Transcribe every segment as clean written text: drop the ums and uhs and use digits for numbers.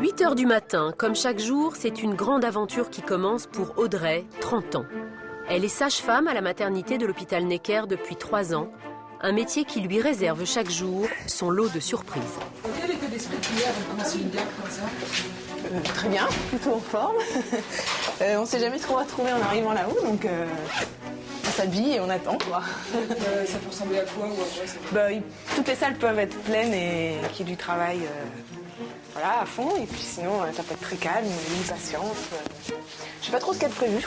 8 h du matin, comme chaque jour, c'est une grande aventure qui commence pour Audrey, 30 ans. Elle est sage-femme à la maternité de l'hôpital Necker depuis 3 ans, un métier qui lui réserve chaque jour son lot de surprises. Quel état d'esprit tu es avant de commencer une garde comme ça? Très bien, plutôt en forme. On ne sait jamais ce qu'on va trouver en arrivant là-haut, donc on s'habille et on attend. Ça peut ressembler à quoi ou à quoi Toutes les salles peuvent être pleines et qu'il y ait du travail voilà, à fond. Et puis sinon, ça peut être très calme, une patience. Je sais pas trop ce qu'il y a de prévu.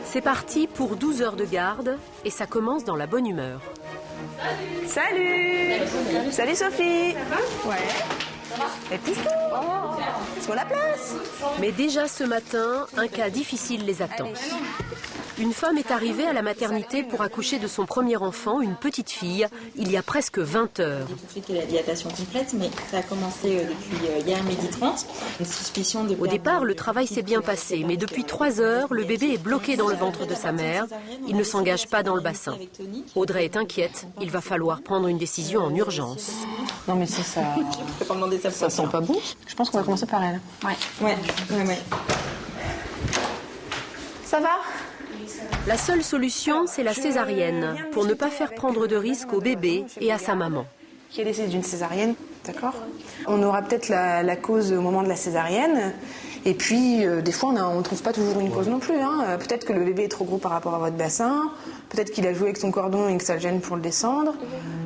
C'est parti pour 12 heures de garde et ça commence dans la bonne humeur. Salut! Salut Sophie! Ça va? Ouais. Et pousse-toi! Laisse-moi la place! Mais déjà ce matin, un cas difficile les attend. Une femme est arrivée à la maternité pour accoucher de son premier enfant, une petite fille, il y a presque 20 heures. Tout de suite la dilatation complète, mais ça a commencé depuis hier midi 30. Une suspicion de... Au départ, le travail s'est bien passé, mais depuis 3 heures, le bébé est bloqué dans le ventre de sa mère. Il ne s'engage pas dans le bassin. Audrey est inquiète, il va falloir prendre une décision en urgence. Non mais ça... Je peux pas demander ça. Ça sent pas bon. Je pense qu'on va commencer par elle. Ouais. Ça va? La seule solution, c'est la césarienne, pour ne pas faire prendre de risques au bébé et à sa maman. Qui est décédé d'une césarienne, d'accord? On aura peut-être la cause au moment de la césarienne. Et puis, des fois, on ne trouve pas toujours une cause non plus. Hein. Peut-être que le bébé est trop gros par rapport à votre bassin. Peut-être qu'il a joué avec son cordon et que ça le gêne pour le descendre.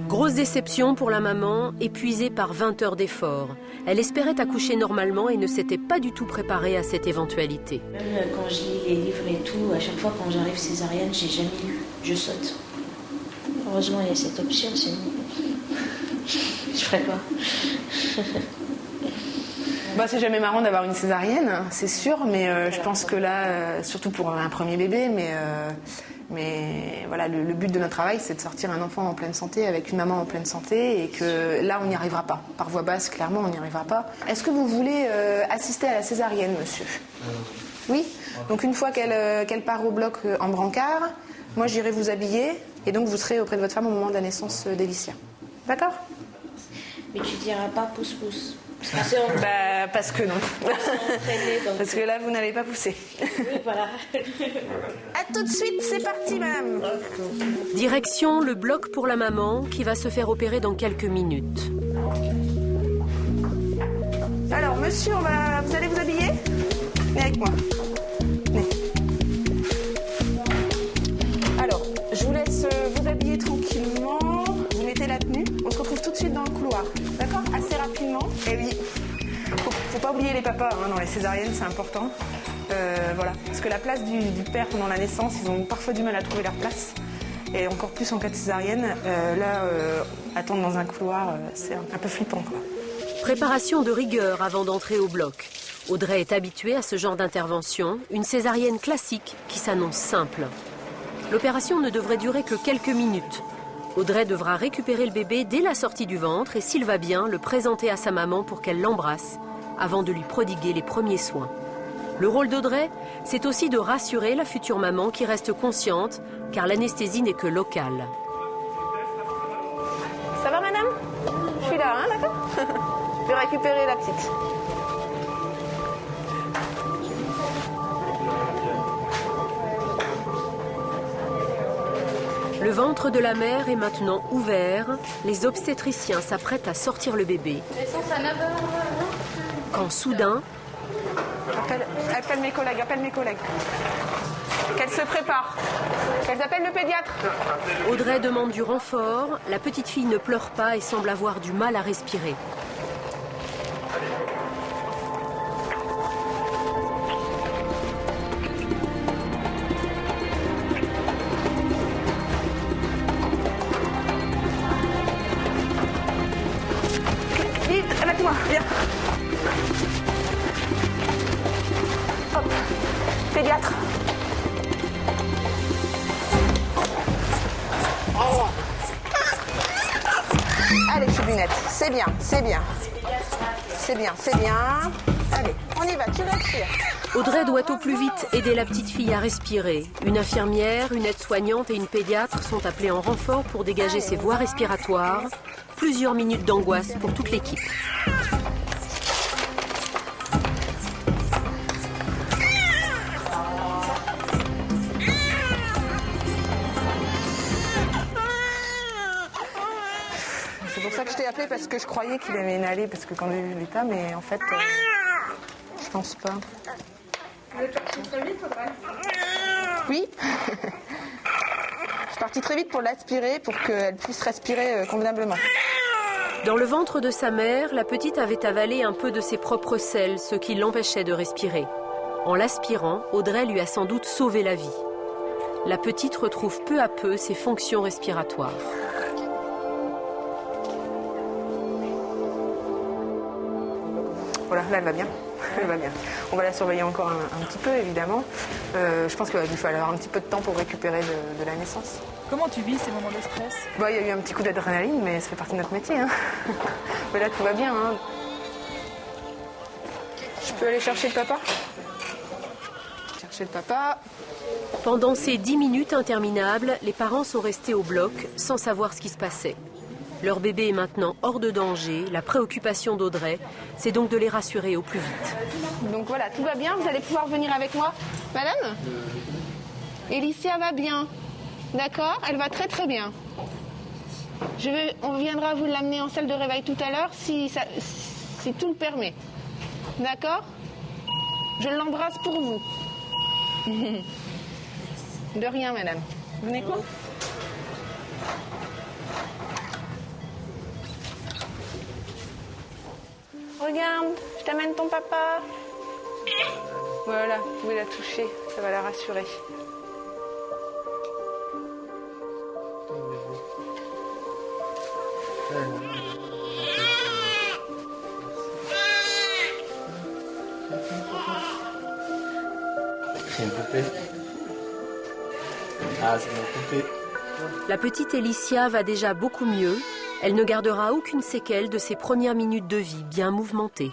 Grosse déception pour la maman, épuisée par 20 heures d'efforts. Elle espérait accoucher normalement et ne s'était pas du tout préparée à cette éventualité. Même quand je lis les livres et tout, à chaque fois quand j'arrive césarienne, j'ai jamais lu. Je saute. Heureusement, il y a cette option, sinon je ferais quoi? C'est jamais marrant d'avoir une césarienne, c'est sûr, mais je pense que là, surtout pour un premier bébé, mais voilà, le but de notre travail, c'est de sortir un enfant en pleine santé avec une maman en pleine santé et que là, on n'y arrivera pas. Par voie basse, clairement, on n'y arrivera pas. Est-ce que vous voulez assister à la césarienne, monsieur? Oui. Donc une fois qu'elle part au bloc en brancard, moi j'irai vous habiller et donc vous serez auprès de votre femme au moment de la naissance d'Elicia. D'accord? Mais tu diras pas pousse-pousse. Parce que non. Parce que là, vous n'allez pas pousser. Oui, voilà. À tout de suite, c'est parti, madame. Direction le bloc pour la maman qui va se faire opérer dans quelques minutes. Alors, monsieur, vous allez vous habiller? Venez avec moi. Venez. Alors, je vous laisse vous habiller tranquillement. Vous mettez la tenue. On se retrouve tout de suite dans le couloir. D'accord? Assez rapidement. Et oui, faut pas oublier les papas dans les césariennes, c'est important. Voilà. Parce que la place du père pendant la naissance, ils ont parfois du mal à trouver leur place. Et encore plus en cas de césarienne. Attendre dans un couloir, c'est un peu flippant, quoi. Préparation de rigueur avant d'entrer au bloc. Audrey est habituée à ce genre d'intervention, une césarienne classique qui s'annonce simple. L'opération ne devrait durer que quelques minutes. Audrey devra récupérer le bébé dès la sortie du ventre et, s'il va bien, le présenter à sa maman pour qu'elle l'embrasse avant de lui prodiguer les premiers soins. Le rôle d'Audrey, c'est aussi de rassurer la future maman qui reste consciente, car l'anesthésie n'est que locale. Ça va, madame? Je suis là, d'accord? Je vais récupérer la petite. Le ventre de la mère est maintenant ouvert. Les obstétriciens s'apprêtent à sortir le bébé. Quand soudain... Appelle mes collègues. Qu'elles se préparent. Qu'elles appellent le pédiatre. Audrey demande du renfort. La petite fille ne pleure pas et semble avoir du mal à respirer. Avec moi, viens. Hop, pédiatre. Allez, choubinette, c'est bien. Allez, on y va, tu respires. Audrey doit au plus vite aider la petite fille à respirer. Une infirmière, une aide-soignante et une pédiatre sont appelées en renfort pour dégager ses voies respiratoires. Plusieurs minutes d'angoisse pour toute l'équipe. C'est pour ça que je t'ai appelé, parce que je croyais qu'il aimait inhaler, parce que quand j'ai vu l'état, mais en fait, je pense pas. Vous êtes parti très vite, Audrey? Oui. Je suis partie très vite pour l'aspirer, pour qu'elle puisse respirer convenablement. Dans le ventre de sa mère, la petite avait avalé un peu de ses propres selles, ce qui l'empêchait de respirer. En l'aspirant, Audrey lui a sans doute sauvé la vie. La petite retrouve peu à peu ses fonctions respiratoires. Voilà, là elle va bien. Elle va bien. On va la surveiller encore un petit peu, évidemment. Je pense qu'il va lui falloir un petit peu de temps pour récupérer de la naissance. Comment tu vis ces moments de stress? Bon, il y a eu un petit coup d'adrénaline, mais ça fait partie de notre métier. Hein. Mais là, tout va bien. Hein. Je peux aller chercher le papa? Chercher le papa. Pendant ces 10 minutes interminables, les parents sont restés au bloc sans savoir ce qui se passait. Leur bébé est maintenant hors de danger. La préoccupation d'Audrey, c'est donc de les rassurer au plus vite. Donc voilà, tout va bien. Vous allez pouvoir venir avec moi. Madame? Elicia va bien. D'accord? Elle va très très bien. On viendra vous l'amener en salle de réveil tout à l'heure si tout le permet. D'accord? Je l'embrasse pour vous. De rien, madame. Venez quoi? Regarde, je t'amène ton papa. Voilà, vous pouvez la toucher, ça va la rassurer. C'est une poupée. Ah, c'est une poupée. La petite Elicia va déjà beaucoup mieux. Elle ne gardera aucune séquelle de ses premières minutes de vie bien mouvementées.